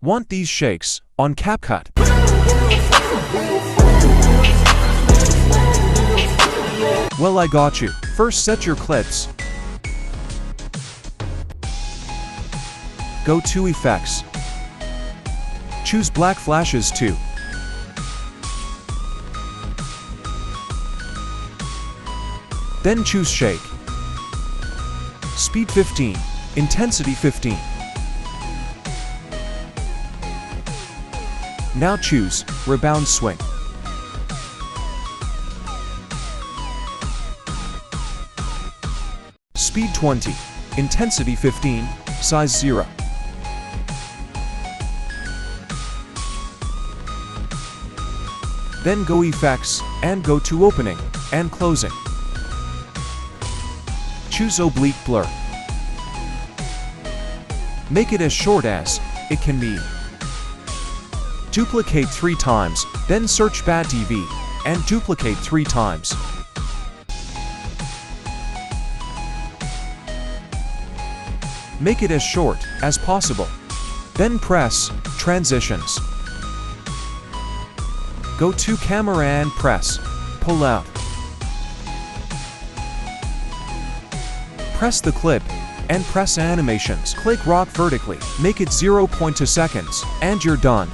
Want these shakes on CapCut? Well, I got you. First, set your clips. Go to Effects. Choose Black Flashes 2. Then choose Shake. Speed 15. Intensity 15. Now choose Rebound Swing. Speed 20. Intensity 15. Size 0. Then go Effects and go to Opening and Closing. Choose Oblique Blur. Make it as short as it can be. Duplicate 3 times, then search Bad TV and duplicate 3 times. Make it as short as possible. Then press Transitions. Go to Camera and press Pull Out. Press the clip and press Animations. Click Rock vertically. Make it 0.2 seconds and you're done.